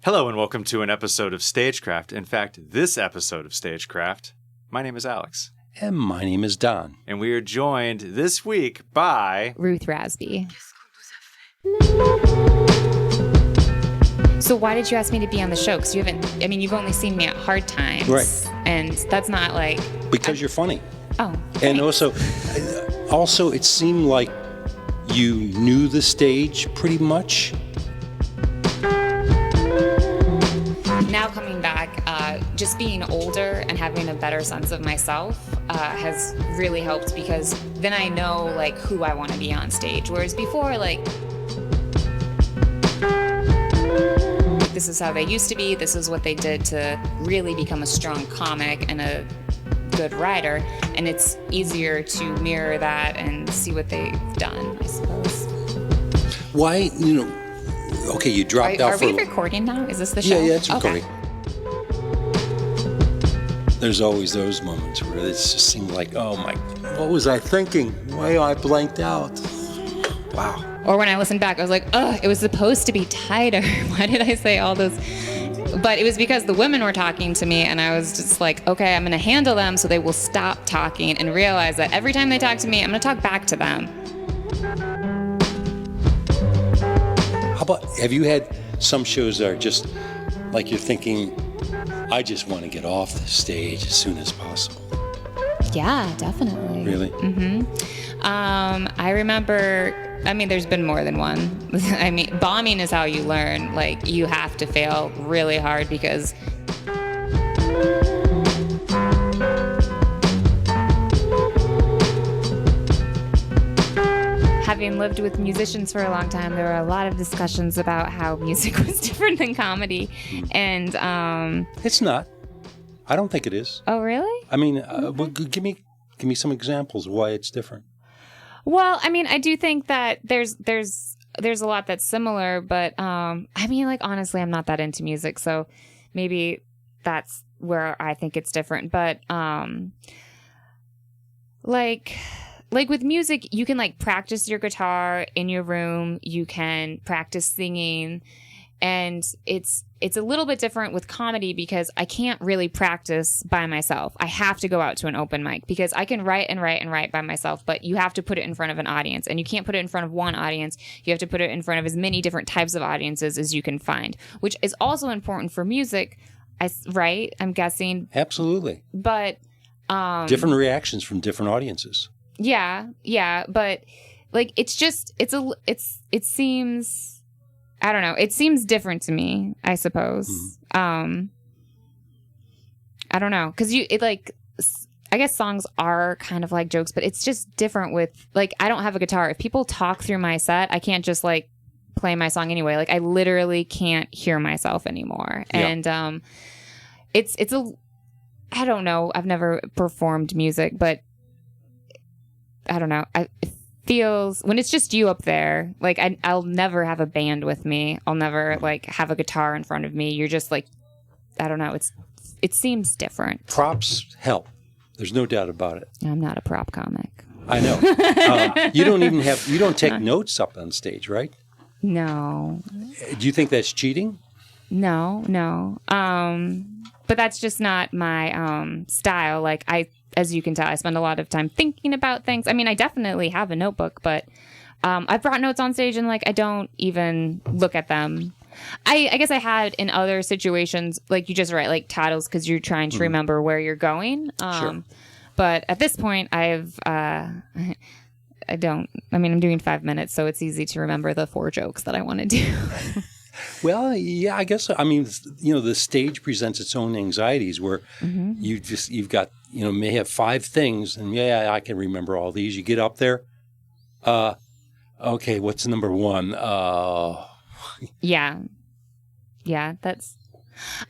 Hello and welcome to an episode of StageCraft. In fact, this episode of StageCraft. My name is Alex. And my name is Don. And we are joined this week by... Ruth Rasby. So why did you ask me to be on the show? Because you've only seen me at Hard Times. Right. And that's not like... Because you're funny. Oh. And also, it seemed like you knew the stage pretty much. Now coming back, just being older and having a better sense of myself has really helped, because then I know like who I want to be on stage. Whereas before, like, this is how they used to be, this is what they did to really become a strong comic and a good writer, and it's easier to mirror that and see what they've done, I suppose. Why, okay, you dropped out for... Are we recording now? Is this the show? Yeah, it's recording. Okay. There's always those moments where it just seemed like, oh my, what was I thinking? Why I blanked out? Wow. Or when I listened back, I was like, it was supposed to be tighter. Why did I say all those? But it was because the women were talking to me, and I was just like, okay, I'm going to handle them so they will stop talking and realize that every time they talk to me, I'm going to talk back to them. How about, have you had some shows that are just like you're thinking, I just want to get off the stage as soon as possible? Yeah, definitely. Really? Mm-hmm. I remember, there's been more than one. Bombing is how you learn. Like, you have to fail really hard, because having lived with musicians for a long time, there were a lot of discussions about how music was different than comedy. And it's not. I don't think it is. Oh, really? Well, give me some examples of why it's different. Well, I do think that there's a lot that's similar, but honestly, I'm not that into music, so maybe that's where I think it's different. But like with music, you can like practice your guitar in your room, you can practice singing, and it's a little bit different with comedy, because I can't really practice by myself. I have to go out to an open mic, because I can write and write and write by myself, but you have to put it in front of an audience, and you can't put it in front of one audience. You have to put it in front of as many different types of audiences as you can find, which is also important for music, right? I'm guessing. Absolutely. But different reactions from different audiences. Yeah, but like it seems, I don't know, it seems different to me, I suppose. Mm-hmm. I don't know, because I guess songs are kind of like jokes, but it's just different with, like, I don't have a guitar. If people talk through my set, I can't just like play my song anyway. Like, I literally can't hear myself anymore. Yeah. And it's I don't know, I've never performed music, but I don't know. It feels, when it's just you up there, like I'll never have a band with me. I'll never like have a guitar in front of me. You're just like, I don't know. It seems different. Props help. There's no doubt about it. I'm not a prop comic. I know. You don't take notes up on stage, right? No. Do you think that's cheating? No. But that's just not my style. Like, as you can tell, I spend a lot of time thinking about things. I definitely have a notebook, but I've brought notes on stage and like I don't even look at them. I guess I had in other situations, like you just write like titles because you're trying to remember where you're going. Sure. But at this point, I'm doing 5 minutes, so it's easy to remember the 4 jokes that I want to do. Well, yeah, I guess. The stage presents its own anxieties where you've got, may have 5 things, and I can remember all these. You get up there, okay, what's number 1? Yeah, I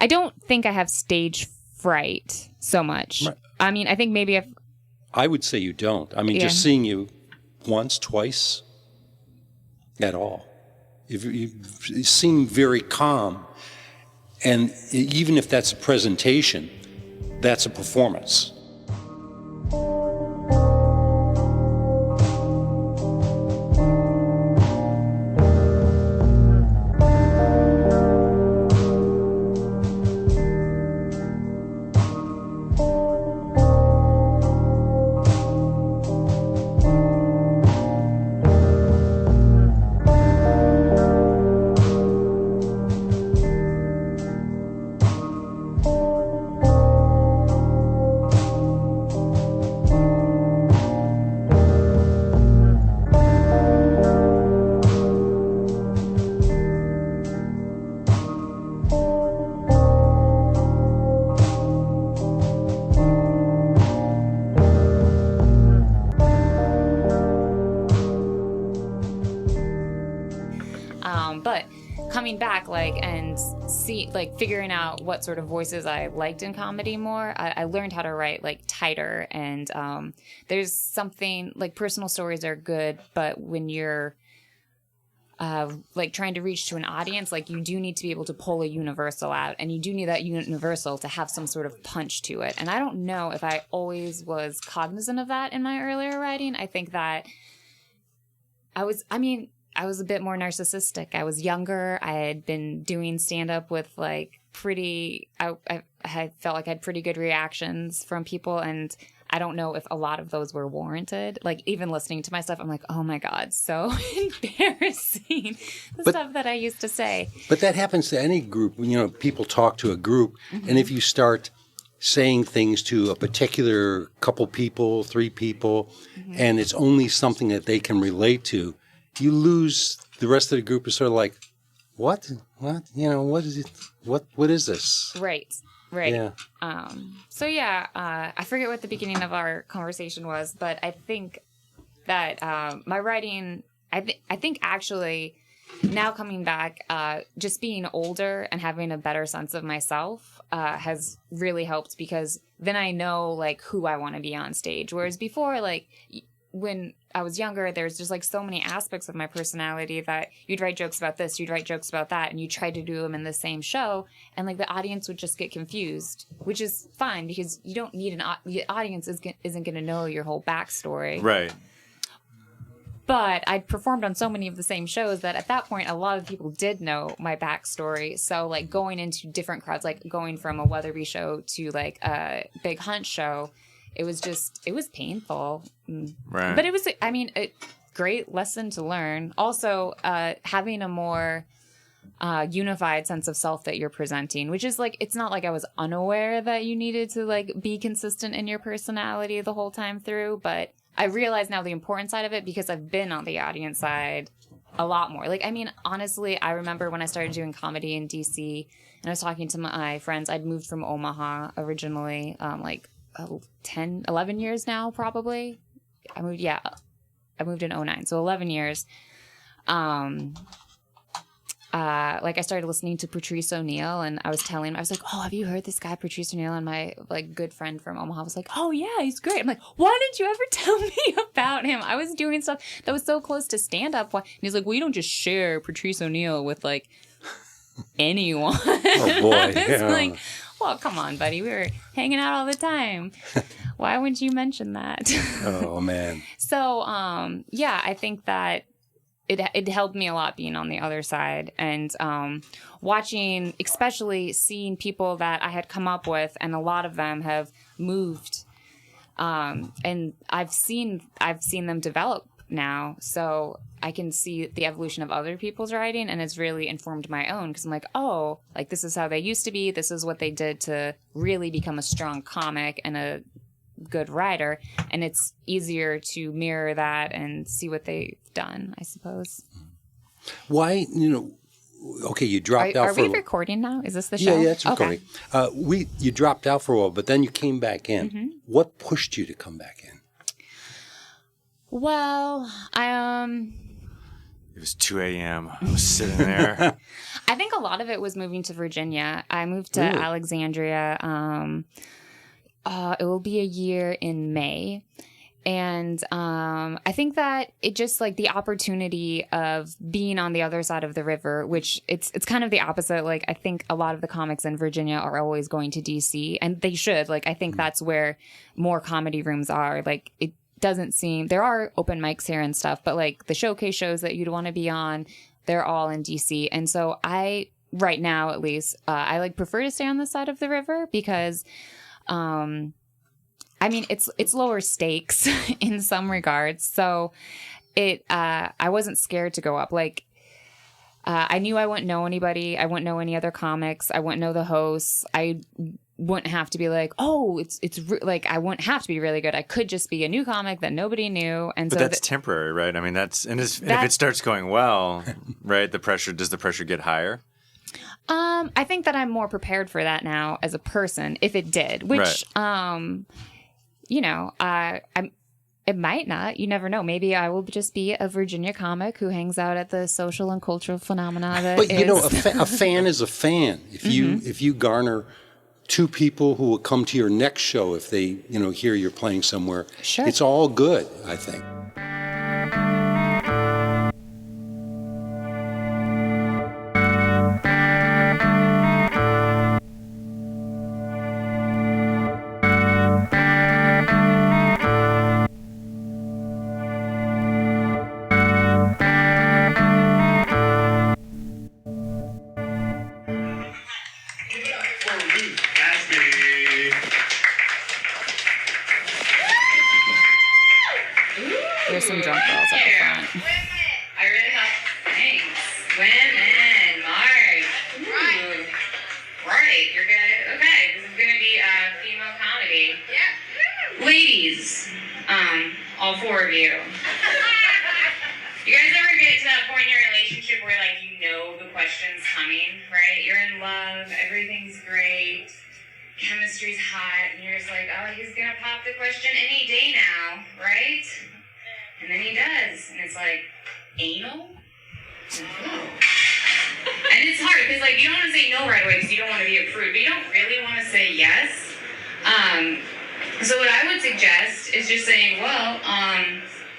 don't think I have stage fright so much. Right. I think maybe I would say you don't. Just seeing you once, twice, at all. You seem very calm, and even if that's a presentation, that's a performance. coming back, like, and figuring out what sort of voices I liked in comedy more, I learned how to write, like, tighter. And there's something, like, personal stories are good, but when you're, like, trying to reach to an audience, like, you do need to be able to pull a universal out, and you do need that universal to have some sort of punch to it. And I don't know if I always was cognizant of that in my earlier writing. I think that I was a bit more narcissistic. I was younger. I had been doing stand-up with, like, I had felt like I had pretty good reactions from people, and I don't know if a lot of those were warranted. Like, even listening to my stuff, I'm like, oh my God, so embarrassing. Stuff that I used to say. But that happens to any group. You know, people talk to a group, and if you start saying things to a particular couple people, 3 people, and it's only something that they can relate to, you lose the rest of the group is sort of like, what? You know, what is it? What is this? Right. Yeah. I forget what the beginning of our conversation was, but I think that my writing, I think actually now coming back, just being older and having a better sense of myself has really helped, because then I know, like, who I want to be on stage. Whereas before, like, when I was younger, there's just, like, so many aspects of my personality that you'd write jokes about this, you'd write jokes about that, and you try to do them in the same show, and, like, the audience would just get confused, which is fine, because you don't need the audience isn't going to know your whole backstory. Right. But I'd performed on so many of the same shows that at that point, a lot of people did know my backstory. So, like, going into different crowds, like going from a Weatherby show to, like, a Big Hunt show, it was painful. Right. But it was, a great lesson to learn. Also, having a more unified sense of self that you're presenting, which is, like, it's not like I was unaware that you needed to, like, be consistent in your personality the whole time through, but I realize now the important side of it because I've been on the audience side a lot more. Like, honestly, I remember when I started doing comedy in DC, and I was talking to my friends. I'd moved from Omaha originally, 11 years now, probably. I moved in 2009, so 11 years. I started listening to Patrice O'Neill, and I was like, oh, have you heard this guy, Patrice O'Neill? And my, like, good friend from Omaha was like, oh yeah, he's great. I'm like, why didn't you ever tell me about him? I was doing stuff that was so close to stand-up. And he's like, well, you don't just share Patrice O'Neill with, like, anyone. Oh boy. It's like, well, come on, buddy. We were hanging out all the time. Why wouldn't you mention that? Oh, man. So, I think that it helped me a lot being on the other side, and watching, especially seeing people that I had come up with, and a lot of them have moved, and I've seen them develop now, so I can see the evolution of other people's writing, and it's really informed my own, because I'm like, oh, like, this is how they used to be, this is what they did to really become a strong comic and a good writer, and it's easier to mirror that and see what they've done, I suppose. Why, okay, you dropped out for... Are we recording now? Is this the show? Yeah, it's recording. Okay. You dropped out for a while, but then you came back in. Mm-hmm. What pushed you to come back in? Well, It was 2 a.m. I was sitting there. I think a lot of it was moving to Virginia. I moved to Alexandria. It will be a year in May. And I think that it just, like, the opportunity of being on the other side of the river, which it's kind of the opposite. Like, I think a lot of the comics in Virginia are always going to DC, and they should. Like, I think that's where more comedy rooms are. Like, it doesn't seem, there are open mics here and stuff, but, like, the showcase shows that you'd want to be on, they're all in DC. And so right now at least, I, like, prefer to stay on this side of the river because, it's lower stakes in some regards. So I wasn't scared to go up. Like, I knew I wouldn't know anybody. I wouldn't know any other comics. I wouldn't know the hosts. I wouldn't have to be like, oh, like, I wouldn't have to be really good. I could just be a new comic that nobody knew. And but so that's temporary, right? I mean, and if it starts going well, right, does the pressure get higher? I think that I'm more prepared for that now as a person, if it did, which, right. It might not. You never know. Maybe I will just be a Virginia comic who hangs out at the social and cultural phenomena that But is. you know, a fan is a fan. If you garner 2 people who will come to your next show if they, hear you're playing somewhere, Sure. It's all good, I think. Ruth Rasby. There's some drunk girls up the front. I really hope. Thanks. Women. Mark. Right. Right. You're good. Okay. This is going to be a female comedy. Yeah. Ladies. All 4 of you. You guys ever get to that point in your relationship where, like, you know the question's coming, right? You're in love. Everything's great. Chemistry's hot. And you're just like, oh, he's going to pop the question any day now, right? And then he does. And it's like, anal? No. And it's hard because, like, you don't want to say no right away because you don't want to be a prude, but you don't really want to say yes. So what I would suggest is just saying, well,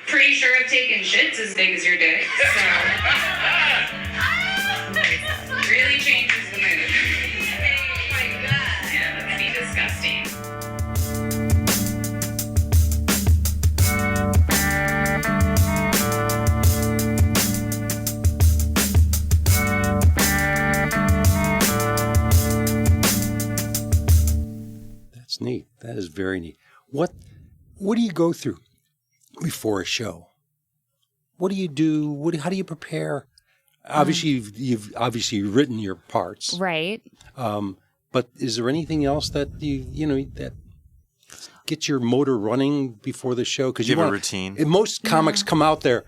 pretty sure I've taken shits as big as your dick, so really changes the mood. Oh my god. Yeah, that'd be disgusting. That's neat. That is very neat. What do you go through before a show? What do you do? How do you prepare? Obviously, you've obviously written your parts, Right. but is there anything else that that gets your motor running before the show? Because you have a routine. Most comics come out there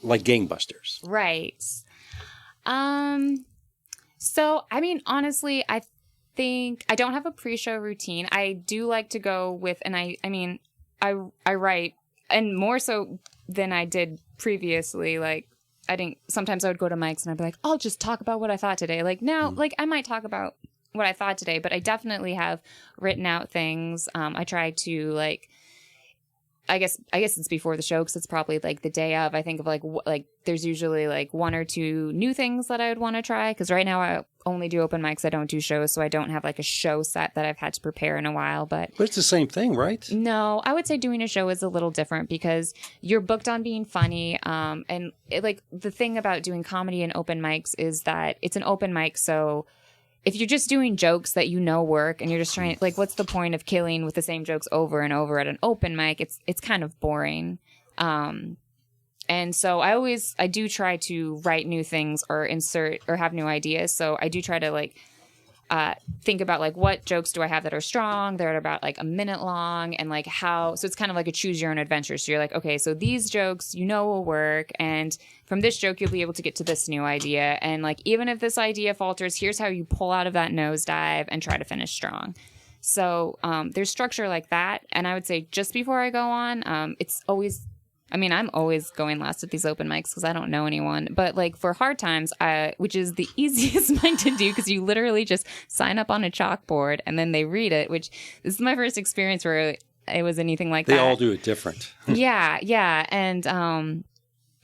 like gangbusters. Right. So, I mean, honestly, I think I don't have a pre-show routine. I do like to go with, and I write, and more so than I did previously. Like, sometimes I would go to mics and I'd be like, I'll just talk about what I thought today. Like now, like I might talk about what I thought today, but I definitely have written out things. I try to I guess it's before the show because it's probably like the day of. I think of like there's usually like 1 or 2 new things that I would want to try because right now I only do open mics. I don't do shows, so I don't have like a show set that I've had to prepare in a while. But it's the same thing, right? No, I would say doing a show is a little different because you're booked on being funny. And the thing about doing comedy and open mics is that it's an open mic, so if you're just doing jokes that work and you're just trying, like, what's the point of killing with the same jokes over and over at an open mic? It's kind of boring. And so I do try to write new things or insert or have new ideas. So I do try to think about like what jokes do I have that are strong, they're about like a minute long, and like how, so it's kind of like a choose your own adventure. So you're like, okay, so these jokes will work, and from this joke you'll be able to get to this new idea, and like even if this idea falters, here's how you pull out of that nosedive and try to finish strong. So there's structure like that, and I would say just before I go on, it's always, I'm always going last at these open mics because I don't know anyone. But like for hard times, which is the easiest mic to do because you literally just sign up on a chalkboard and then they read it, which this is my first experience where it was anything like that. They all do it different. Yeah. And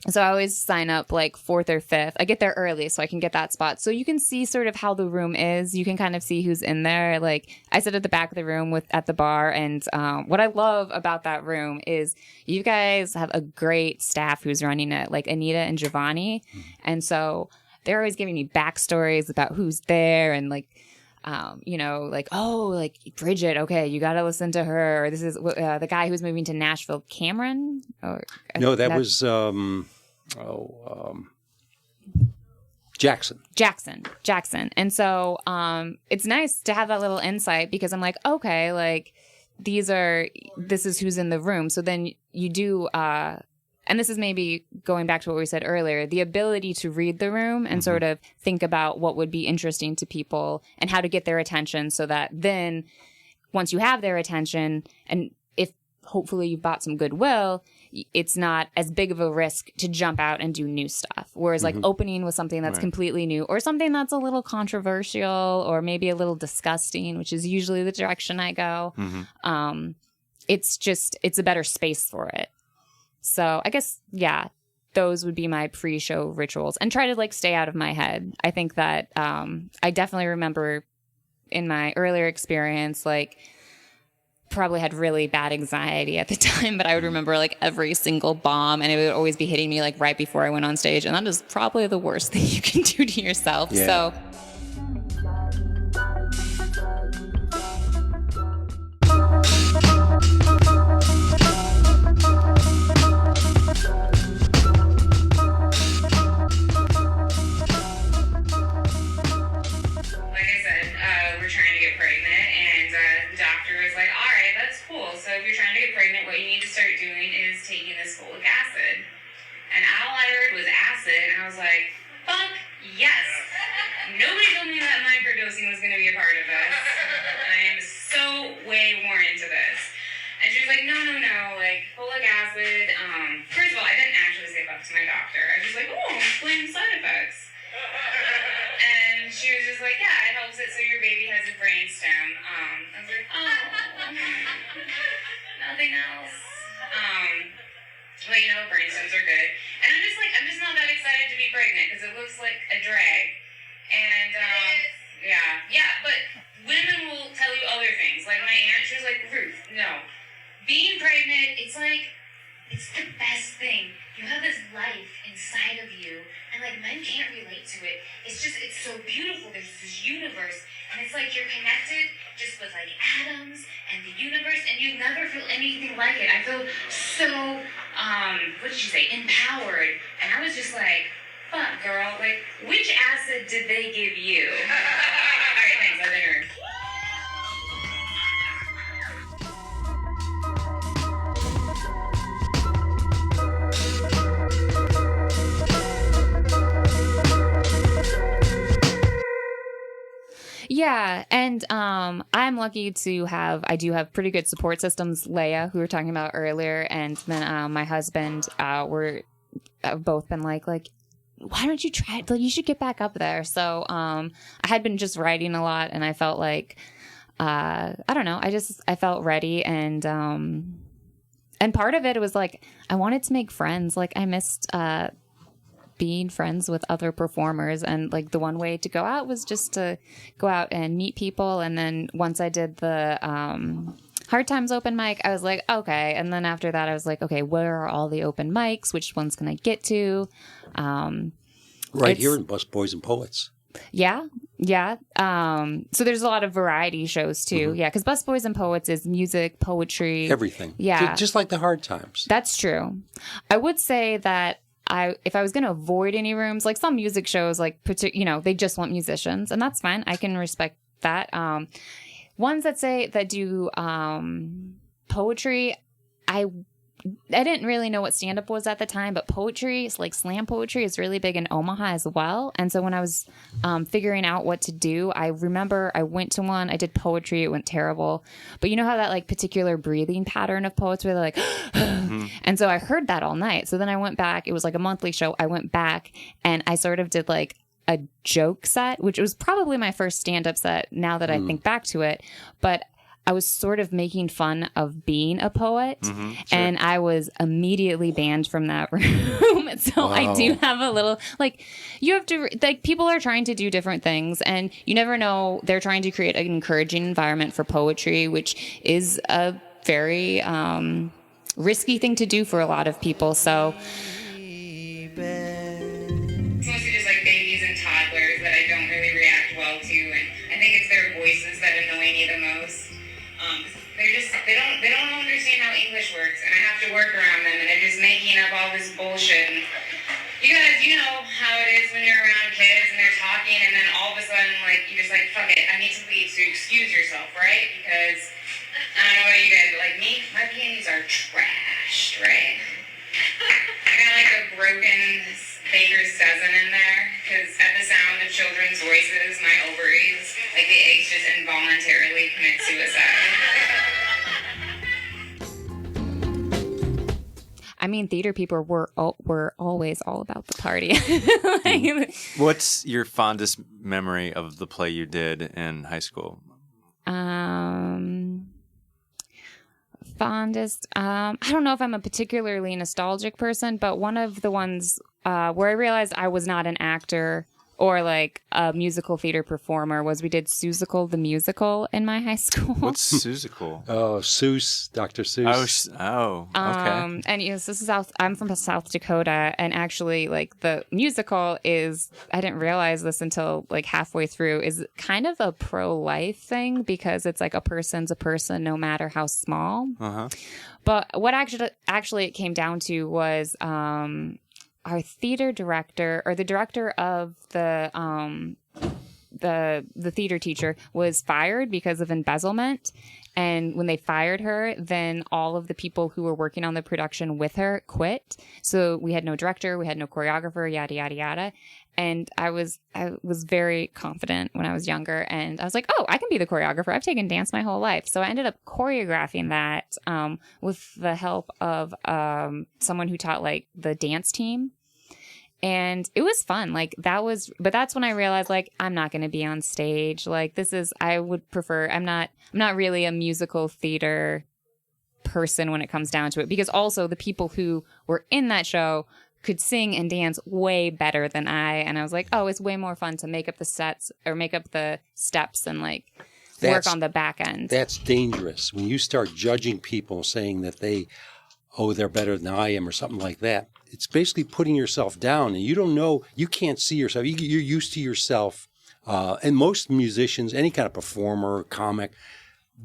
so I always sign up like 4th or 5th. I get there early so I can get that spot. So you can see sort of how the room is. You can kind of see who's in there. Like I sit at the back of the room at the bar. And what I love about that room is you guys have a great staff who's running it, like Anita and Giovanni. And so they're always giving me backstories about who's there and like, like Bridget, okay, you got to listen to her. Or this is the guy who's moving to Nashville, Cameron? No, that was Jackson. And so it's nice to have that little insight because I'm like, okay, like this is who's in the room. So then you do, and this is maybe going back to what we said earlier, the ability to read the room and sort of think about what would be interesting to people and how to get their attention so that then once you have their attention, and if hopefully you've bought some goodwill, it's not as big of a risk to jump out and do new stuff. Whereas like opening with something that's completely new or something that's a little controversial or maybe a little disgusting, which is usually the direction I go. It's a better space for it. So I guess, yeah, those would be my pre-show rituals and try to like stay out of my head. I think that I definitely remember in my earlier experience, like probably had really bad anxiety at the time, but I would remember like every single bomb and it would always be hitting me like right before I went on stage. And that is probably the worst thing you can do to yourself. Yeah. So we're trying to get pregnant, and the doctor was like, all right, that's cool. So if you're trying to get pregnant, what you need to start doing is taking this folic acid. And all I heard was acid, and I was like, fuck yes. Nobody told me that microdosing was going to be a part of this. I am so way more into this. And she was like, no, like, folic acid. First of all, I didn't actually say fuck to my doctor. I was just like, oh, explain side effects. And she was just like, yeah, it helps it so your baby has a brain stem. I was like, oh, nothing else. Well, you know, brain stems are good. And I'm just not that excited to be pregnant because it looks like a drag. And, yeah, but women will tell you other things. Like my aunt, she was like, Ruth, no. Being pregnant, it's the best thing. You have this life inside of you, and like men can't relate to it. It's so beautiful. There's this universe, and it's like you're connected just with like atoms and the universe, and you never feel anything like it. I feel so, what did you say, empowered. And I was just like, fuck, girl, like, which acid did they give you? All right, thanks, I've been heard. yeah, and I'm lucky to I do have pretty good support systems. Leia, who we were talking about earlier, and then my husband were both been like, why don't you try it? Like, you should get back up there. So I had been just writing a lot, and I felt like I don't know, I felt ready, and part of it was like I wanted to make friends. Like I missed being friends with other performers, and like the one way to go out was just to go out and meet people. And then once I did the Hard Times open mic, I was like, okay. And then after that I was like, okay, where are all the open mics? Which ones can I get to? Right here in Bus Boys and Poets. Yeah. So there's a lot of variety shows too. Yeah, because Bus Boys and Poets is music, poetry, everything. Yeah, just like the Hard Times. That's true. I would say that if I was going to avoid any rooms, like some music shows, like they just want musicians, and that's fine. I can respect that. Ones that do poetry, I didn't really know what stand-up was at the time, but poetry, like slam poetry, is really big in Omaha as well. And so when I was figuring out what to do, I remember I went to one, I did poetry, it went terrible. But you know how that like particular breathing pattern of poets where they're like, and so I heard that all night. So then I went back, it was like a monthly show. I went back and I sort of did like a joke set, which was probably my first stand-up set now that I think back to it. But I was sort of making fun of being a poet, and I was immediately banned from that room. So I do have a little, like, you have to, like, people are trying to do different things, and you never know. They're trying to create an encouraging environment for poetry, which is a very risky thing to do for a lot of people. So it's mostly just like babies and toddlers that I don't really react well to, and I think it's their voices that annoy me the most. They don't understand how English works, and I have to work around them, and they're just making up all this bullshit. And you guys, you know how it is when you're around kids and they're talking, and then all of a sudden, like, you're just like, fuck it, I need to leave, so excuse yourself, right? Because I don't know about you guys, but like me, my panties are trashed, right? I got like a broken baker's dozen in there, because at the sound of children's voices, my ovaries, like the eggs just involuntarily commit suicide. mean, theater people were always all about the party. What's your fondest memory of the play you did in high school? Fondest, I don't know if I'm a particularly nostalgic person, but one of the ones where I realized I was not an actor or like a musical theater performer was we did Seussical the musical in my high school. What's Seussical? Oh, Seuss, Dr. Seuss. Okay. And yes, this is I'm from South Dakota, and actually, like the musical is, I didn't realize this until like halfway through, is kind of a pro-life thing because it's like a person's a person, no matter how small. But what actually it came down to was our theater director, or the director of the theater teacher, was fired because of embezzlement. And when they fired her, then all of the people who were working on the production with her quit. So we had no director, we had no choreographer, yada, yada, yada. And I was very confident when I was younger, and I was like, oh, I can be the choreographer. I've taken dance my whole life. So I ended up choreographing that with the help of someone who taught like the dance team. And it was fun. But that's when I realized, like, I'm not going to be on stage. Like, I would prefer, I'm not really a musical theater person when it comes down to it, because also the people who were in that show could sing and dance way better than I. And I was like, oh, it's way more fun to make up the sets or make up the steps and like work on the back end. That's dangerous. When you start judging people saying that they're better than I am or something like that. It's basically putting yourself down, and you don't know, you can't see yourself. You're used to yourself. And most musicians, any kind of performer, comic,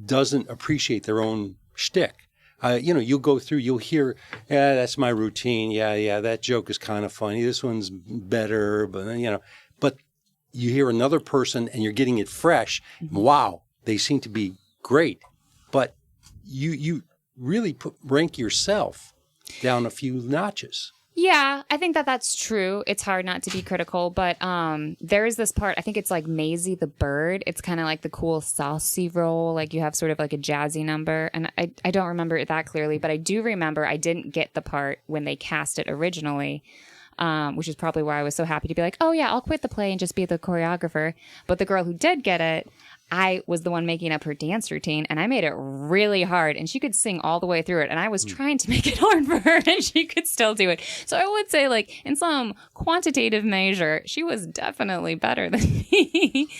doesn't appreciate their own shtick. You'll go through, you'll hear, yeah, that's my routine. Yeah, that joke is kind of funny. This one's better, but you hear another person and you're getting it fresh. Wow, they seem to be great. But you really rank yourself down a few notches. Yeah, I think that's true. It's hard not to be critical, but there is this part, I think it's like Maisie the Bird. It's kind of like the cool saucy role, like you have sort of like a jazzy number. And I don't remember it that clearly, but I do remember I didn't get the part when they cast it originally, which is probably why I was so happy to be like, oh yeah, I'll quit the play and just be the choreographer. But the girl who did get it, I was the one making up her dance routine, and I made it really hard, and she could sing all the way through it, and I was trying to make it hard for her, and she could still do it. So I would say, like, in some quantitative measure, she was definitely better than me.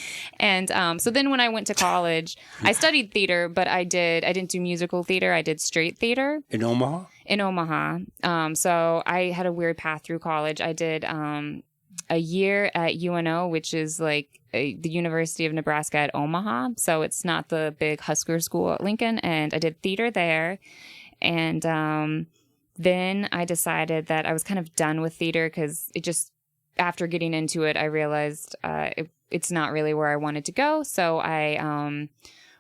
And so then when I went to college, I studied theater, but I didn't do musical theater. I did straight theater. In Omaha? In Omaha. So I had a weird path through college. I did a year at UNO, which is like the University of Nebraska at Omaha. So it's not the big Husker school at Lincoln. And I did theater there. And then I decided that I was kind of done with theater because after getting into it, I realized it's not really where I wanted to go. So I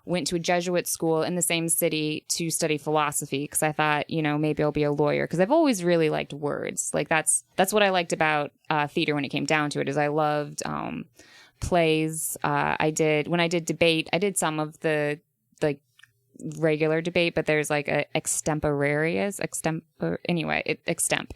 went to a Jesuit school in the same city to study philosophy because I thought, maybe I'll be a lawyer, because I've always really liked words. Like that's what I liked about theater when it came down to it, is I loved plays. When I did debate, I did some of the like regular debate, but there's like a extemp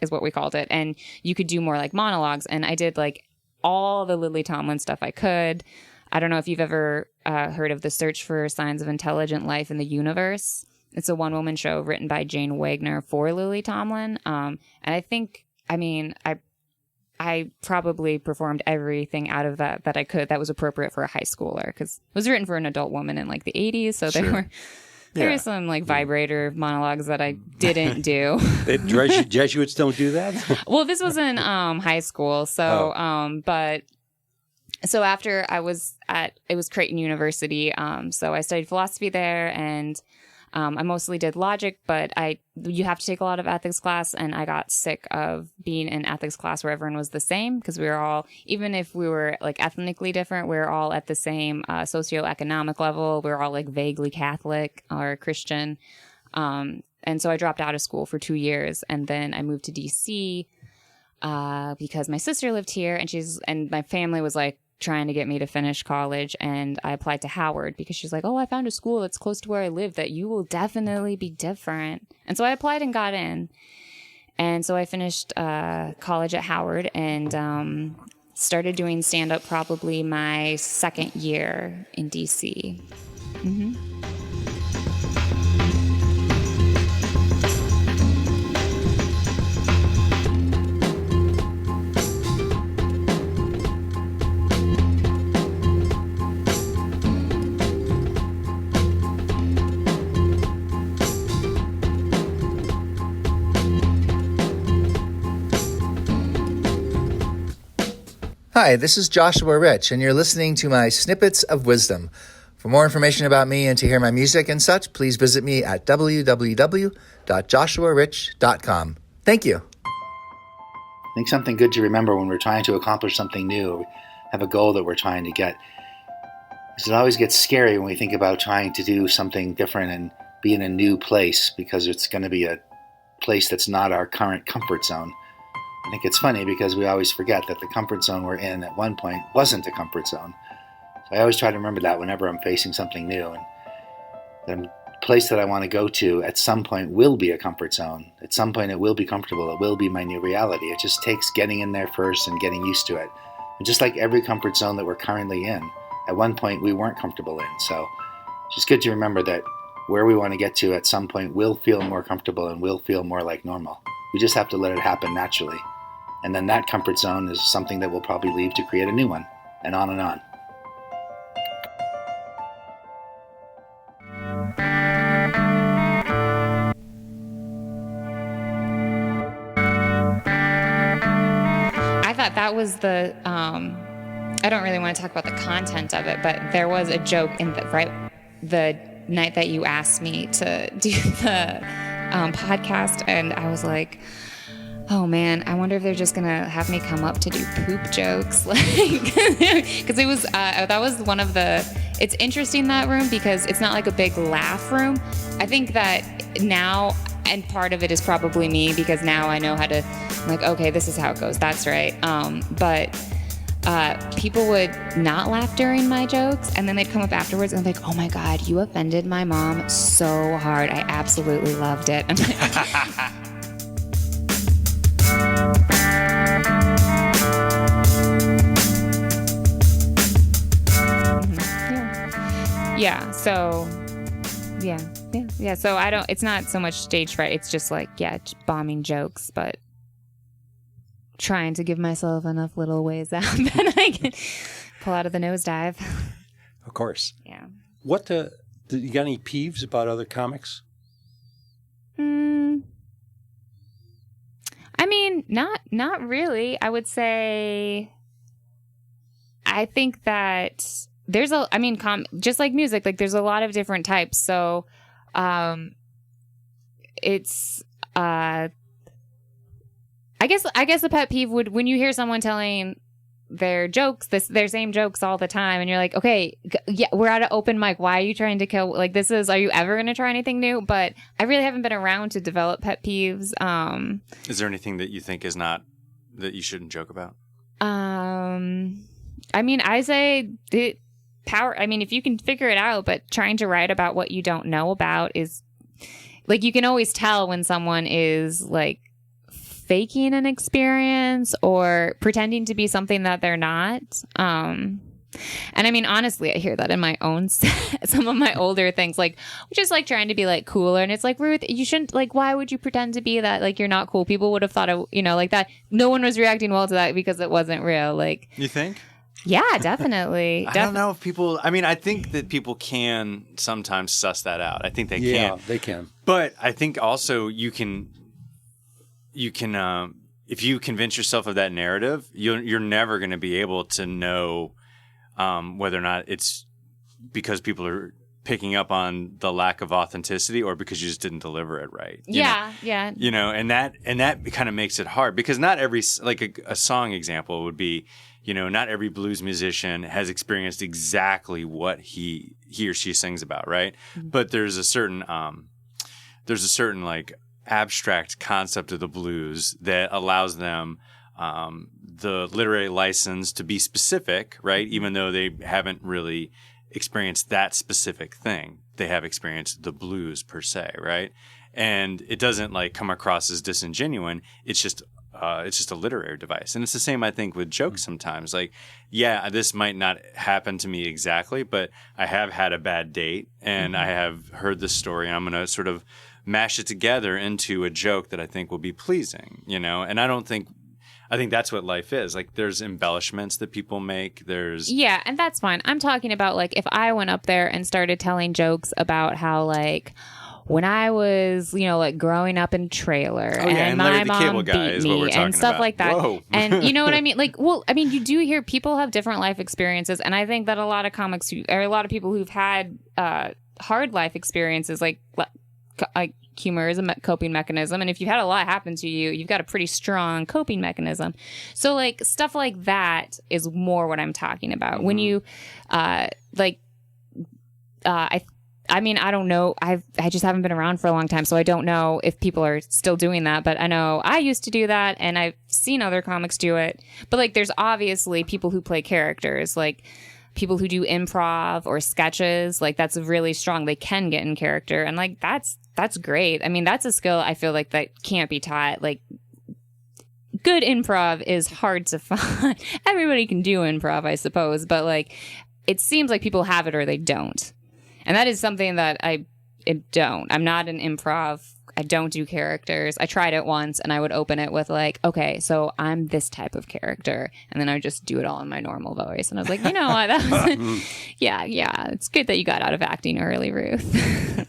is what we called it. And you could do more like monologues. And I did like all the Lily Tomlin stuff I could. I don't know if you've ever heard of The Search for Signs of Intelligent Life in the Universe. It's a one-woman show written by Jane Wagner for Lily Tomlin. And I think, I probably performed everything out of that I could that was appropriate for a high schooler, because it was written for an adult woman in like the 80s. So there were some like vibrator monologues that I didn't do. Jesuits don't do that? Well, this was in high school. So, So after it was Creighton University. So I studied philosophy there, and I mostly did logic, but you have to take a lot of ethics class, and I got sick of being in ethics class where everyone was the same, because we were all, even if we were like ethnically different, we were all at the same socioeconomic level. We were all like vaguely Catholic or Christian. And so I dropped out of school for 2 years, and then I moved to DC because my sister lived here, and my family was like trying to get me to finish college, and I applied to Howard because she's like, oh, I found a school that's close to where I live that you will definitely be different. And so I applied and got in. And so I finished college at Howard and started doing stand-up probably my second year in DC. Hi, this is Joshua Rich, and you're listening to my Snippets of Wisdom. For more information about me and to hear my music and such, please visit me at www.joshuarich.com. Thank you. I think something good to remember when we're trying to accomplish something new, or have a goal that we're trying to get, is it always gets scary when we think about trying to do something different and be in a new place, because it's going to be a place that's not our current comfort zone. I think it's funny because we always forget that the comfort zone we're in at one point wasn't a comfort zone. So I always try to remember that whenever I'm facing something new. And the place that I want to go to at some point will be a comfort zone. At some point it will be comfortable. It will be my new reality. It just takes getting in there first and getting used to it. And just like every comfort zone that we're currently in, at one point we weren't comfortable in. So it's just good to remember that where we want to get to at some point will feel more comfortable and will feel more like normal. We just have to let it happen naturally. And then that comfort zone is something that we'll probably leave to create a new one, and on and on. I thought that was the, I don't really want to talk about the content of it, but there was a joke in the night that you asked me to do the podcast, and I was like, oh man, I wonder if they're just gonna have me come up to do poop jokes, like, because it was that was one of the. It's interesting, that room, because it's not like a big laugh room. I think that now, and part of it is probably me, because now I know how to, like, okay, this is how it goes. That's right. But people would not laugh during my jokes, and then they'd come up afterwards and like, oh my God, you offended my mom so hard. I absolutely loved it. I'm like, yeah. So, yeah. So it's not so much stage fright. It's just like, bombing jokes, but trying to give myself enough little ways out that I can pull out of the nosedive. Of course. Yeah. What do you got any peeves about other comics? I mean, not really. I would say, I think that there's just like music, like there's a lot of different types. So, it's, I guess a pet peeve would, when you hear someone telling their jokes, their same jokes all the time, and you're like, okay, yeah, we're at an open mic. Why are you trying to kill? Like, are you ever going to try anything new? But I really haven't been around to develop pet peeves. Is there anything that you think is not, that you shouldn't joke about? I mean, I say the power. I mean, if you can figure it out, but trying to write about what you don't know about is, like, you can always tell when someone is like faking an experience or pretending to be something that they're not. And I mean, honestly, I hear that in my own some of my older things, like just like trying to be like cooler, and it's like, Ruth, you shouldn't, like, why would you pretend to be that? Like, you're not cool. People would have thought of, like that. No one was reacting well to that because it wasn't real. Like, you think? Yeah, definitely. I don't know if people, I mean, I think that people can sometimes suss that out. I think they can. Yeah, they can. But I think also you can if you convince yourself of that narrative, you're never going to be able to know whether or not it's because people are picking up on the lack of authenticity or because you just didn't deliver it right. Yeah. And that kind of makes it hard, because not every, like a song example would be, not every blues musician has experienced exactly what he or she sings about, right? Mm-hmm. But there's a certain like abstract concept of the blues that allows them the literary license to be specific, right? Even though they haven't really experienced that specific thing. They have experienced the blues per se, right? And it doesn't like come across as disingenuous. It's just a literary device. And it's the same, I think, with jokes sometimes. Like, yeah, this might not happen to me exactly, but I have had a bad date and I have heard this story, and I'm going to sort of mash it together into a joke that I think will be pleasing, you know? And I think that's what life is. Like, there's embellishments that people make. Yeah, and that's fine. I'm talking about, like, if I went up there and started telling jokes about how, like, when I was, you know, like growing up in a trailer and my mom beat me and stuff like that. Whoa. And you know what I mean? Like, well, I mean, you do hear people have different life experiences. And I think that a lot of comics or a lot of people who've had hard life experiences, like humor is a coping mechanism. And if you've had a lot happen to you, you've got a pretty strong coping mechanism. So like stuff like that is more what I'm talking about. When you I mean, I don't know. I just haven't been around for a long time, so I don't know if people are still doing that. But I know I used to do that, and I've seen other comics do it. But like, there's obviously people who play characters, like people who do improv or sketches. Like that's really strong. They can get in character, and like that's great. I mean, that's a skill I feel like that can't be taught. Like, good improv is hard to find. Everybody can do improv, I suppose, but like, it seems like people have it or they don't. And that is something that I don't. I'm not an improv. I don't do characters. I tried it once and I would open it with like, okay, so I'm this type of character. And then I would just do it all in my normal voice. And I was like, you know what? That was, yeah. It's good that you got out of acting early, Ruth.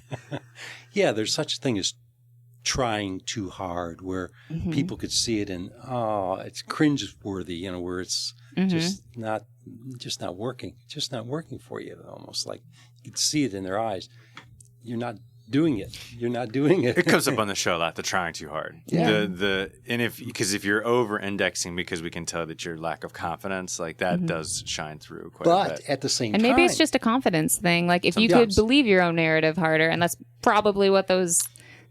Yeah, there's such a thing as trying too hard where people could see it and, it's cringe-worthy, you know, where it's just not working. Just not working for you, almost like you could see it in their eyes. You're not doing it. You're not doing it. It comes up on the show a lot, the trying too hard. Yeah. Because if you're over-indexing because we can tell that your lack of confidence, like that does shine through quite a bit. But at the same time. And maybe it's just a confidence thing. Like if you could believe your own narrative harder, and that's probably what those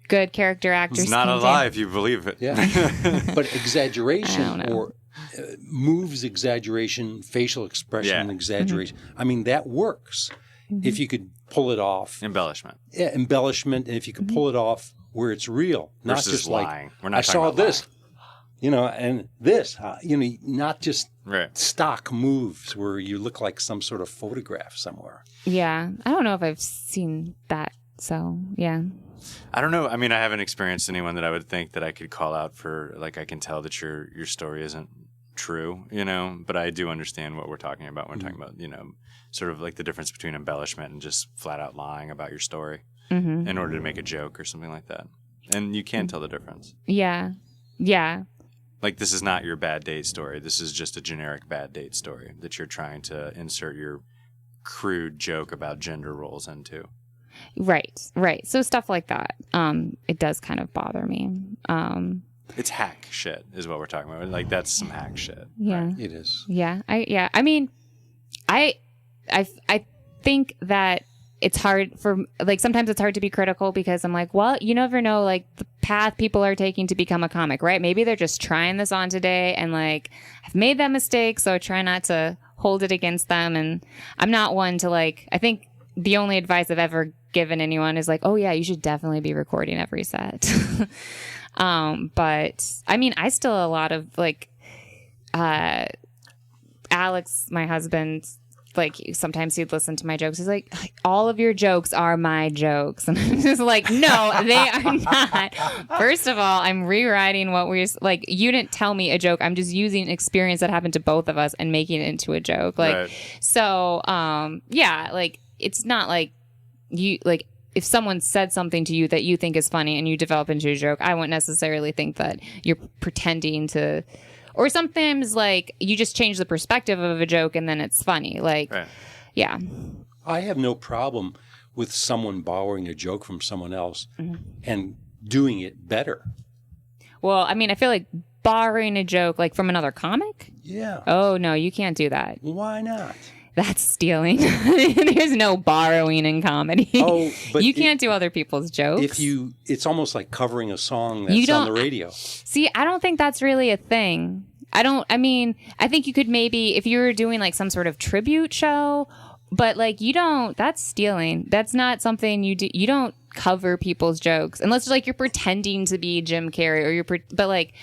good character actors It's not can a lie do. if you believe it. Yeah. But exaggeration I don't know. or moves exaggeration, facial expression exaggeration. I mean, that works if you could pull it off. Embellishment. Yeah, embellishment, and if you could pull it off where it's real, not Versus just lying. like We're not I talking saw about this, you know, and this, you know, not just Right. stock moves where you look like some sort of photograph somewhere. Yeah. I don't know if I've seen that. So, yeah. I don't know. I mean, I haven't experienced anyone that I would think that I could call out for, like, I can tell that your story isn't true, you know, but I do understand what we're talking about when we're talking about, you know, sort of like the difference between embellishment and just flat out lying about your story in order to make a joke or something like that. And you can tell the difference. Yeah. Yeah. Like, this is not your bad date story. This is just a generic bad date story that you're trying to insert your crude joke about gender roles into. Right. So stuff like that. It does kind of bother me. It's hack shit is what we're talking about. Like, that's some hack shit. Yeah. Right? It is. Yeah. I mean, I think that it's hard for, like, sometimes it's hard to be critical because I'm like, well, you never know, like, the path people are taking to become a comic, right? Maybe they're just trying this on today and, like, I've made that mistake, so I try not to hold it against them. And I'm not one to, like, I think the only advice I've ever given anyone is like, oh yeah, you should definitely be recording every set. But I mean, I still a lot of like, Alex, my husband, like sometimes he'd listen to my jokes. He's like, all of your jokes are my jokes. And I'm just like, no, they are not. First of all, I'm rewriting what we're like, you didn't tell me a joke. I'm just using an experience that happened to both of us and making it into a joke. Like, Right. So, yeah, like it's not like you, like if someone said something to you that you think is funny and you develop into a joke, I wouldn't necessarily think that you're pretending to. Or sometimes, like, you just change the perspective of a joke and then it's funny. Like, Right. yeah. I have no problem with someone borrowing a joke from someone else and doing it better. Well, I mean, I feel like borrowing a joke, like, from another comic? Yeah. Oh, no, you can't do that. Why not? That's stealing. There's no borrowing in comedy. Oh, but you can't do other people's jokes. It's almost like covering a song that's on the radio. See, I don't think that's really a thing. I think you could maybe, if you were doing like some sort of tribute show, But like that's stealing. That's not something you do. You don't cover people's jokes unless like you're pretending to be Jim Carrey or but like,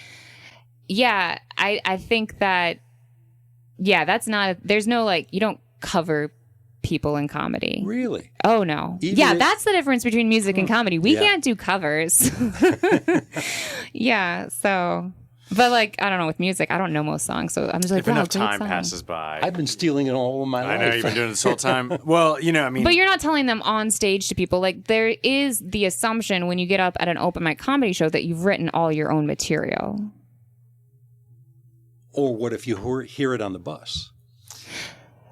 yeah, I think that, yeah, that's not, there's no like, you don't cover people in comedy. Really? Oh no. That's the difference between music and comedy. We can't do covers. Yeah. So, but like, I don't know, with music, I don't know most songs. So I'm just like, if enough time passes by. I've been stealing it all of my life. I know, you've been doing it this whole time. Well, I mean. But you're not telling them on stage to people. Like, there is the assumption when you get up at an open mic comedy show that you've written all your own material. Or what if you hear it on the bus?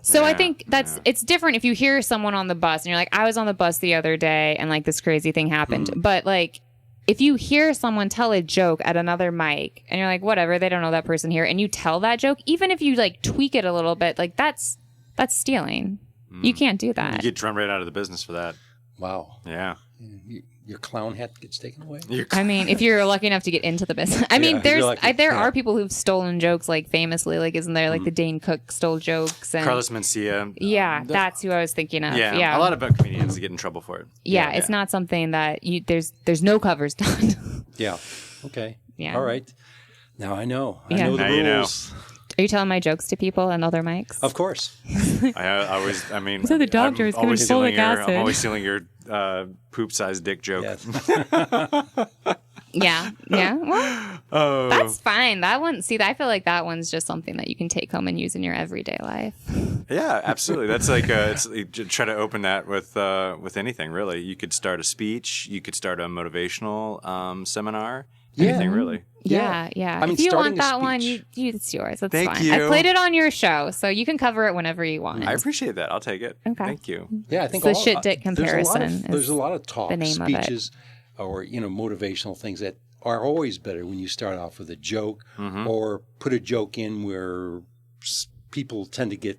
So I think it's different if you hear someone on the bus and you're like, I was on the bus the other day and like this crazy thing happened. But like, if you hear someone tell a joke at another mic and you're like, whatever, they don't know that person here, and you tell that joke, even if you like tweak it a little bit, like that's stealing. You can't do that. You get drummed right out of the business for that. Wow. Yeah. Your clown hat gets taken away? I mean, if you're lucky enough to get into the business. I mean, there are people who've stolen jokes like famously. Like, isn't there like the Dane Cook stole jokes? And Carlos Mencia. Yeah, that's who I was thinking of. Yeah. A lot of comedians get in trouble for it. Yeah, it's not something that there's no covers done. Yeah. Okay. Yeah. All right. Now I know. Yeah. I know the Now rules. you know. Are you telling my jokes to people on other mics? Of course. I mean, So the doctor is going to folic acid. I'm always stealing your poop-sized dick joke. Yes. Yeah. Well, that's fine. That one, I feel like that one's just something that you can take home and use in your everyday life. Yeah, absolutely. That's like you try to open that with anything really. You could start a speech. You could start a motivational seminar. Anything really. Yeah. I mean, if you want starting a that one, speech. it's yours. That's Thank fine. you. I played it on your show, so you can cover it whenever you want. I appreciate that. I'll take it. Okay. Thank you. Yeah, I think It's the shit dick comparison. There's a lot of talk, the name of it. speeches, or motivational things that are always better when you start off with a joke or put a joke in where people tend to get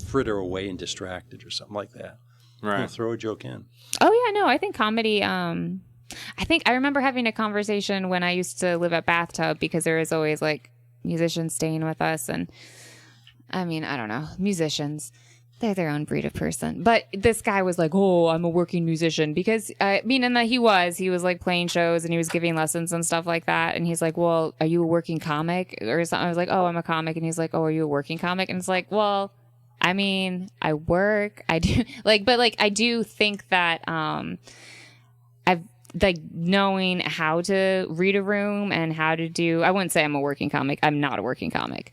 fritter away and distracted or something like that. Right. Throw a joke in. Oh yeah, no, I think comedy. I remember having a conversation when I used to live at Bathtub because there was always like musicians staying with us, and I mean, I don't know, musicians. They're their own breed of person. But this guy was like, oh, I'm a working musician. Because, and that he was like playing shows and he was giving lessons and stuff like that. And he's like, well, are you a working comic or something? I was like, oh, I'm a comic. And he's like, oh, are you a working comic? And it's like, well, I mean, I work. I do. But I do think that I've like knowing how to read a room and how to do, I wouldn't say I'm a working comic. I'm not a working comic.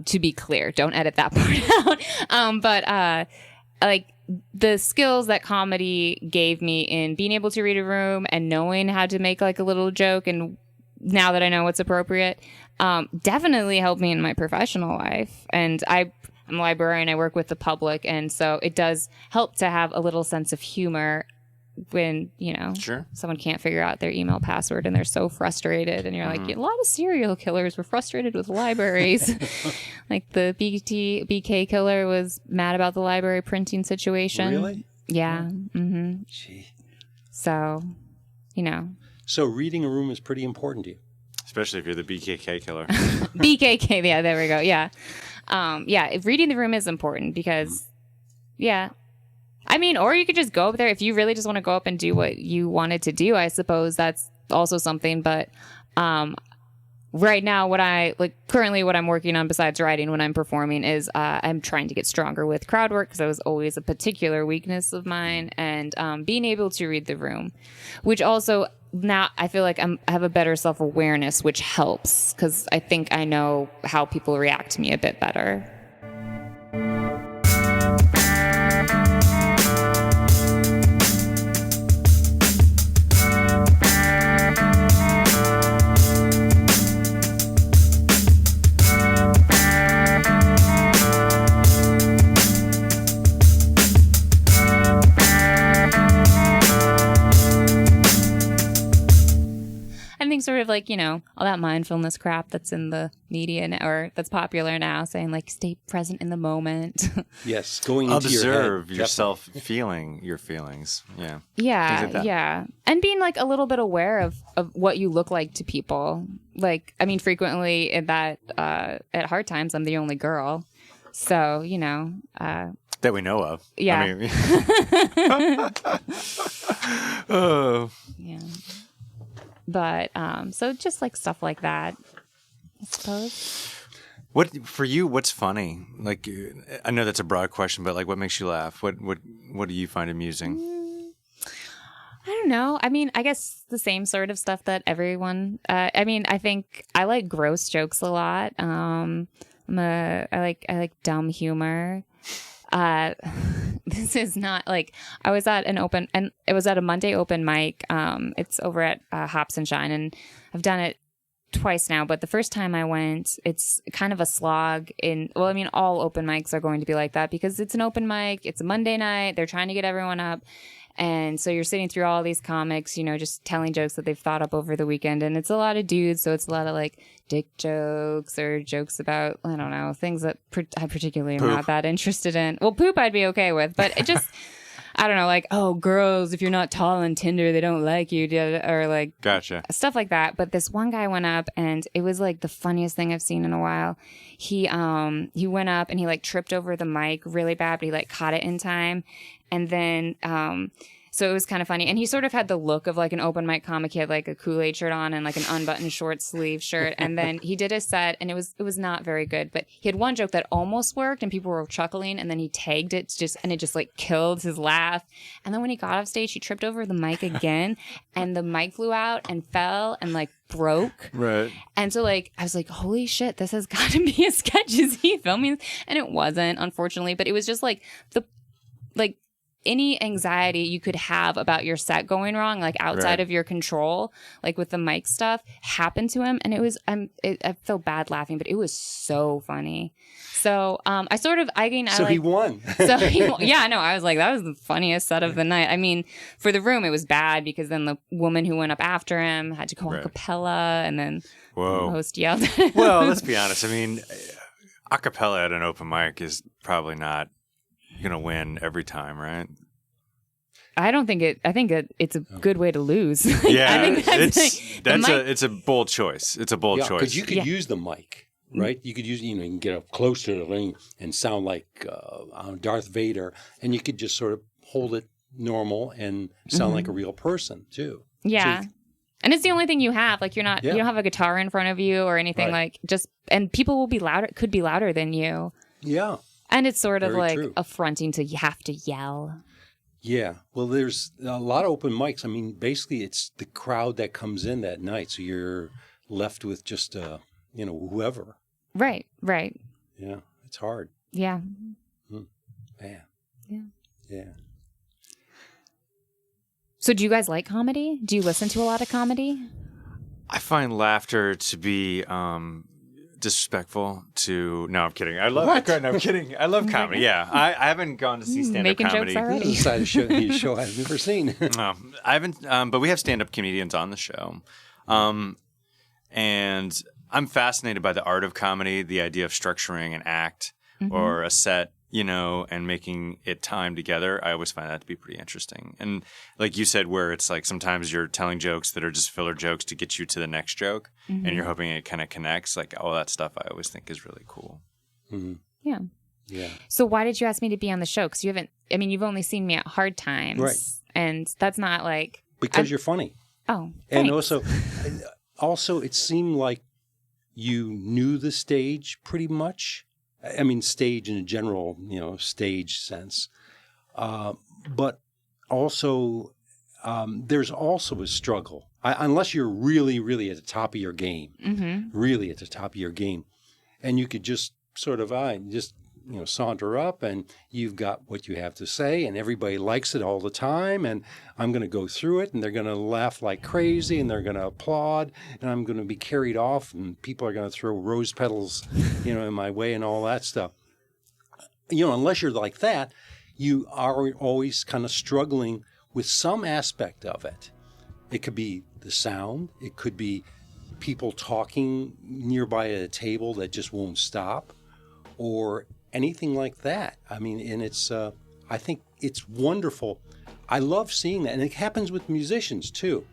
To be clear, don't edit that part out. But the skills that comedy gave me in being able to read a room and knowing how to make like a little joke, and now that I know what's appropriate, definitely helped me in my professional life. And I'm a librarian. I work with the public, and so it does help to have a little sense of humor when Sure. someone can't figure out their email password and they're so frustrated, and you're like, a lot of serial killers were frustrated with libraries. Like the BK killer was mad about the library printing situation. Really? Yeah. Mm-hmm. Gee. So So reading a room is pretty important to you. Especially if you're the BKK killer. BKK, yeah, there we go. Yeah. If reading the room is important because I mean, or you could just go up there if you really just want to go up and do what you wanted to do. I suppose that's also something. But right now, currently what I'm working on besides writing when I'm performing is I'm trying to get stronger with crowd work because that was always a particular weakness of mine, and being able to read the room, which also now I feel like I have a better self-awareness, which helps because I think I know how people react to me a bit better. Sort of like, all that mindfulness crap that's in the media or that's popular now, saying like stay present in the moment. Yes, going into Observe your head. yourself feeling your feelings. Yeah. Yeah, like that. yeah. And being like a little bit aware of what you look like to people. Like, I mean, frequently at hard times, I'm the only girl. So, That we know of. Yeah. I mean, oh. Yeah. But so just like stuff like that, I suppose. What for you? What's funny? Like, I know that's a broad question, but like, what makes you laugh? What do you find amusing? I don't know. I mean, I guess the same sort of stuff that everyone. I mean, I think I like gross jokes a lot. I like dumb humor. This is not like I was at it was at a Monday open mic. It's over at Hops and Shine, and I've done it twice now, but the first time I went, it's kind of a slog well, I mean, all open mics are going to be like that because it's an open mic, it's a Monday night, they're trying to get everyone up. And so you're sitting through all these comics, just telling jokes that they've thought up over the weekend. And it's a lot of dudes. So it's a lot of like dick jokes or jokes about, I don't know, things that I particularly am not that interested in. Well, poop I'd be okay with, but it just, I don't know, like, oh, girls, if you're not tall and Tinder, they don't like you, or like Gotcha. Stuff like that. But this one guy went up and it was like the funniest thing I've seen in a while. He went up and he like tripped over the mic really bad, but he like caught it in time. And then, so it was kind of funny. And he sort of had the look of like an open mic comic. He had like a Kool-Aid shirt on and like an unbuttoned short sleeve shirt. And then he did a set and it was not very good, but he had one joke that almost worked and people were chuckling. And then he tagged it and it just like killed his laugh. And then when he got off stage, he tripped over the mic again and the mic flew out and fell and like broke. Right. And so like, I was like, holy shit, this has got to be a sketch. Is he filming? And it wasn't, unfortunately, but it was just like any anxiety you could have about your set going wrong, like outside of your control, like with the mic stuff, happened to him. And it was, I feel bad laughing, but it was so funny. So he won. Yeah, no, I was like, that was the funniest set of the night. I mean, for the room, it was bad because then the woman who went up after him had to go a cappella and then the host yelled. Well, let's be honest. I mean, a cappella at an open mic is probably not going to win every time, right? I think it's a good way to lose. Yeah, I think it's a bold choice. It's a bold choice. Because you could use the mic, right? You could use, you can get up close to the ring and sound like Darth Vader, and you could just sort of hold it normal and sound like a real person too. Yeah. And it's the only thing you have. Like you don't have a guitar in front of you or anything and people will be louder, could be louder than you. Yeah. And it's sort of like true. affronting to have to yell. Yeah. Well, there's a lot of open mics. I mean, basically it's the crowd that comes in that night. So you're left with just, whoever. Right. Right. Yeah. It's hard. Yeah. Man. Yeah. Yeah. So do you guys like comedy? Do you listen to a lot of comedy? I find laughter to be disrespectful to. No, I'm kidding. I love. No, I'm kidding. I love comedy. Yeah, I haven't gone to see stand-up comedy. Making jokes already. This is the side of the show I've never seen. No, I haven't. But we have stand-up comedians on the show, and I'm fascinated by the art of comedy, the idea of structuring an act or a set, and making it time together. I always find that to be pretty interesting. And like you said, where it's like sometimes you're telling jokes that are just filler jokes to get you to the next joke, and you're hoping it kind of connects. Like all that stuff I always think is really cool. Mm-hmm. Yeah. Yeah. So why did you ask me to be on the show? Because you've only seen me at Hard Times. Right. And that's not like... Because you're funny. Oh, thanks. And also it seemed like you knew the stage pretty much. I mean, stage in a general, stage sense. But also, there's also a struggle. Unless you're really, really at the top of your game, really at the top of your game. And you could just sort of, saunter up and you've got what you have to say and everybody likes it all the time. And I'm going to go through it and they're going to laugh like crazy and they're going to applaud and I'm going to be carried off and people are going to throw rose petals, in my way and all that stuff. Unless you're like that, you are always kind of struggling with some aspect of it. It could be the sound. It could be people talking nearby at a table that just won't stop or anything like that. I mean, and it's, I think it's wonderful. I love seeing that. And it happens with musicians too.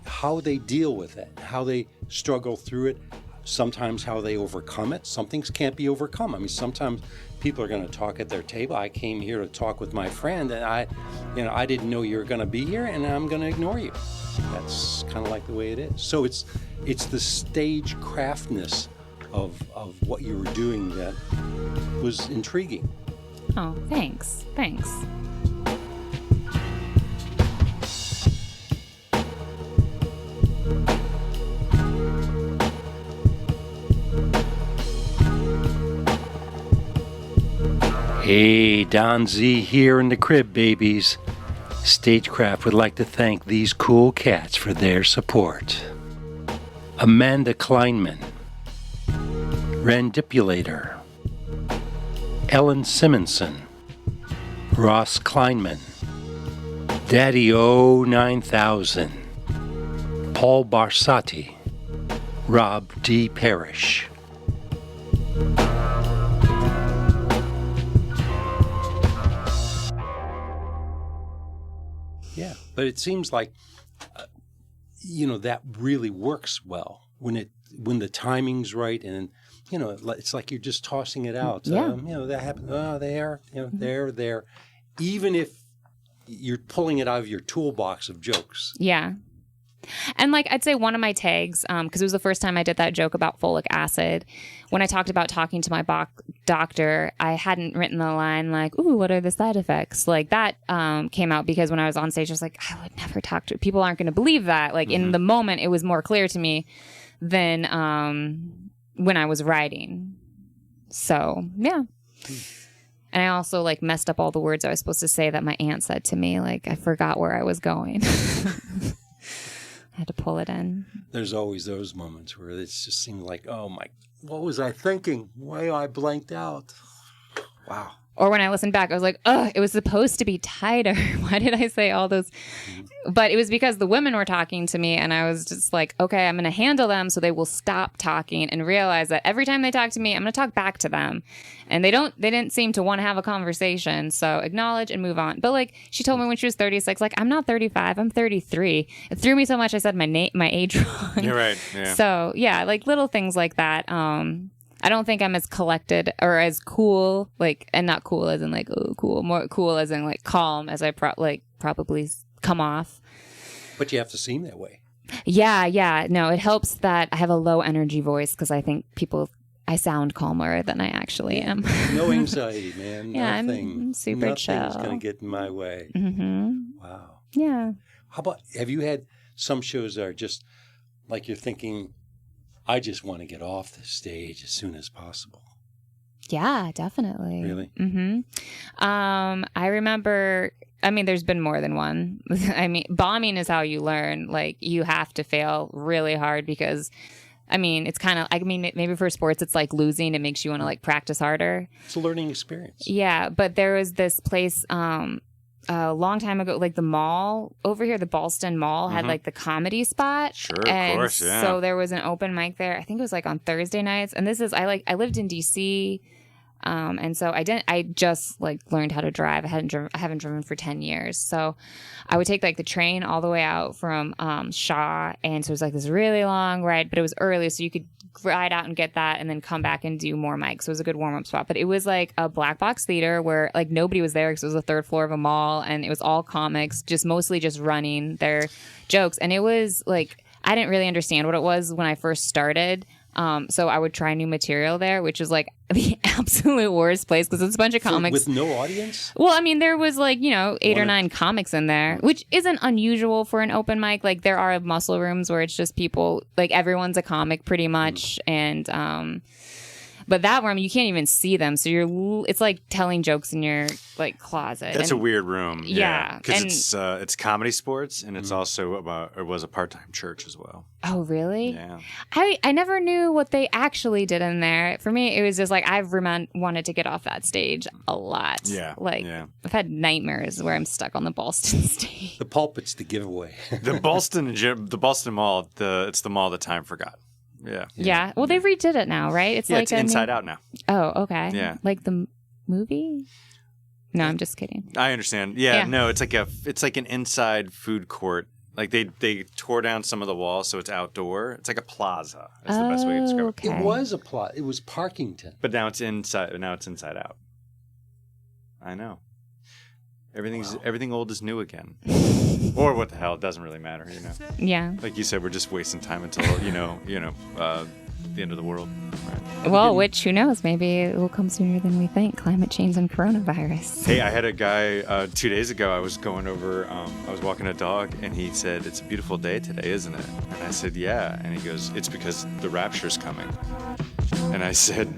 How they deal with it, how they struggle through it, sometimes how they overcome it. Some things can't be overcome. I mean, sometimes people are going to talk at their table. I came here to talk with my friend, and I didn't know you were going to be here, and I'm going to ignore you. That's kind of like the way it is. So it's the stagecraftness of what you were doing that was intriguing. Oh, thanks. Hey, Don Z here in the crib, babies. StageCraft would like to thank these cool cats for their support. Amanda Kleinman, Randipulator, Ellen Simonson, Ross Kleinman, Daddy O 9000, Paul Barsati, Rob D. Parrish. Yeah, but it seems like, that really works well when the timing's right, and it's like you're just tossing it out. Yeah. That happened. Oh, there. Even if you're pulling it out of your toolbox of jokes. Yeah. And I'd say one of my tags, because it was the first time I did that joke about folic acid. When I talked about talking to my doctor, I hadn't written the line ooh, what are the side effects? That came out because when I was on stage, I was like, I would never talk to people. Aren't going to believe that. In the moment, it was more clear to me than when I was writing. So, yeah. And I also messed up all the words I was supposed to say that my aunt said to me. I forgot where I was going. I had to pull it in. There's always those moments where it just seemed like, oh my, what was I thinking? Why I blanked out? Wow. Or when I listened back, I was like, oh, it was supposed to be tighter. Why did I say all those? But it was because the women were talking to me, and I was just like, okay, I'm going to handle them so they will stop talking and realize that every time they talk to me, I'm going to talk back to them. And they didn't seem to want to have a conversation. So acknowledge and move on. But she told me when she was 36, I'm not 35, I'm 33. It threw me so much I said my age wrong. You're right. Yeah. So yeah, little things like that. I don't think I'm as collected or as cool, and not cool as in oh, cool, more cool as in calm as I probably come off. But you have to seem that way. Yeah. No, it helps that I have a low energy voice because I think I sound calmer than I actually am. No anxiety, man. Yeah, Nothing. I'm super chill. Nothing's going to get in my way. Mm-hmm. Wow. Yeah. How about, have you had some shows that are just you're thinking, I just want to get off the stage as soon as possible? Yeah, definitely. Really? Mm-hmm. I remember, there's been more than one. Bombing is how you learn. You have to fail really hard because, it's kind of, maybe for sports, it's like losing. It makes you want to practice harder. It's a learning experience. Yeah, but there was this place, a long time ago, the mall over here, the Ballston Mall had the comedy spot. Sure, of course, yeah. So there was an open mic there. I think it was on Thursday nights. And this is, I lived in DC. And so I just learned how to drive. I haven't driven for 10 years. So I would take the train all the way out from, Shaw. And so it was this really long ride, but it was early. So you could ride out and get that and then come back and do more mics. So it was a good warm up spot, but it was a black box theater where nobody was there because it was the third floor of a mall and it was all comics, mostly just running their jokes. And it was I didn't really understand what it was when I first started. So I would try new material there, which is the absolute worst place because it's a bunch of comics. With no audience? Well, there was 8 or 9 comics in there, which isn't unusual for an open mic. There are muscle rooms where it's just people, everyone's a comic pretty much. And, but that room, you can't even see them. So it's like telling jokes in your closet. That's a weird room. Yeah. Because it's comedy sports and it's also it was a part-time church as well. Oh, really? Yeah. I never knew what they actually did in there. For me, it was just I've wanted to get off that stage a lot. Yeah. I've had nightmares where I'm stuck on the Ballston stage. The pulpit's the giveaway. The Ballston Mall, it's the mall that time forgot. Yeah. Yeah. Well, they redid it now, right? It's it's Inside Out now. Oh, okay. Yeah. The movie? No, I'm just kidding. I understand. Yeah. No, it's like an inside food court. They tore down some of the walls, so it's outdoor. It's like a plaza. That's the best way to describe it. Okay. It was a plaza. It was Parkington. But now it's inside. Now it's Inside Out. I know. Everything old is new again. Or what the hell? It doesn't really matter, you know. Yeah. Like you said, we're just wasting time until the end of the world. Right? Well, which who knows? Maybe it will come sooner than we think. Climate change and coronavirus. Hey, I had a guy 2 days ago. I was going over. I was walking a dog, and he said, "It's a beautiful day today, isn't it?" And I said, "Yeah." And he goes, "It's because the rapture's coming." And I said,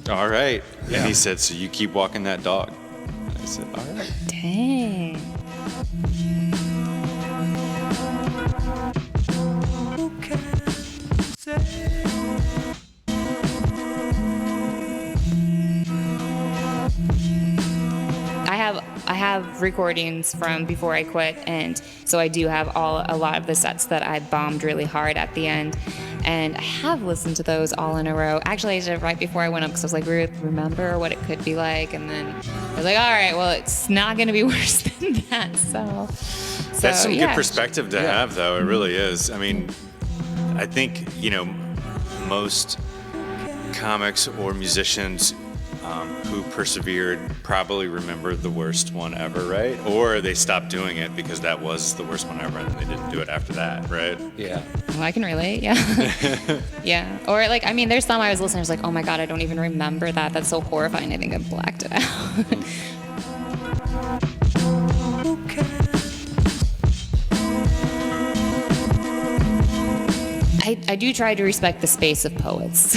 "All right." Yeah. And he said, "So you keep walking that dog." And I said, "All right." Dang. I have recordings from before I quit, and so I do have a lot of the sets that I bombed really hard at the end, and I have listened to those all in a row. Actually, I did it right before I went up because I was like, Ruth, remember what it could be like, and then I was like, all right, well, it's not going to be worse than that. So that's some good perspective to have, though. It really is. I mean, I think most comics or musicians who persevered probably remember the worst one ever, right? Or they stopped doing it because that was the worst one ever, and they didn't do it after that, right? Yeah. Well, I can relate, yeah. Yeah. Or like, I mean, there's some I was listening, I was like, oh my God, I don't even remember that. That's so horrifying. I think I blacked it out. I do try to respect the space of poets.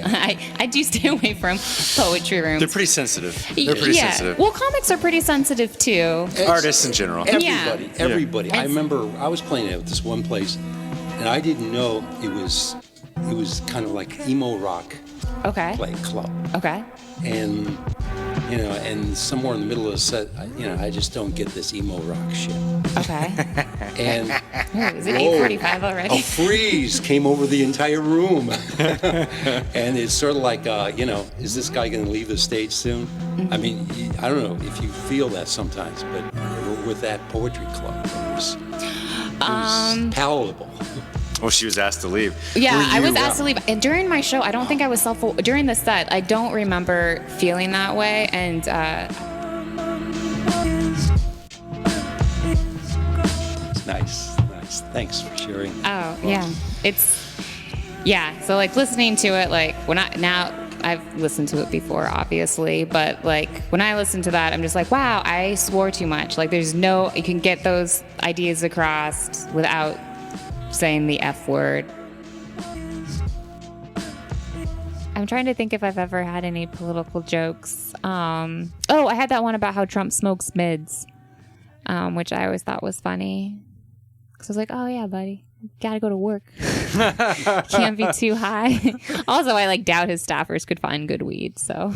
I do stay away from poetry rooms. They're pretty sensitive. Sensitive. Well, comics are pretty sensitive too. Artists in general. Everybody. I remember I was playing at this one place, and I didn't know it was kind of like emo rock play club. Okay. And and somewhere in the middle of the set, I just don't get this emo rock shit. Okay. And is it 8:45 already? A freeze came over the entire room. And it's sort of like, is this guy going to leave the stage soon? Mm-hmm. I mean, I don't know if you feel that sometimes, but with that poetry club, it was palatable. Well, she was asked to leave. Yeah, I was asked to leave. And during my show, I don't think I was during the set, I don't remember feeling that way. And Nice. Thanks for sharing. Oh, yeah. So like listening to it, like now I've listened to it before, obviously, but like when I listen to that, I'm just like, wow, I swore too much. Like you can get those ideas across without saying the F word. I'm trying to think if I've ever had any political jokes. I had that one about how Trump smokes mids, which I always thought was funny. Because I was like, oh yeah, buddy, gotta go to work. Can't be too high. Also, I doubt his staffers could find good weed, so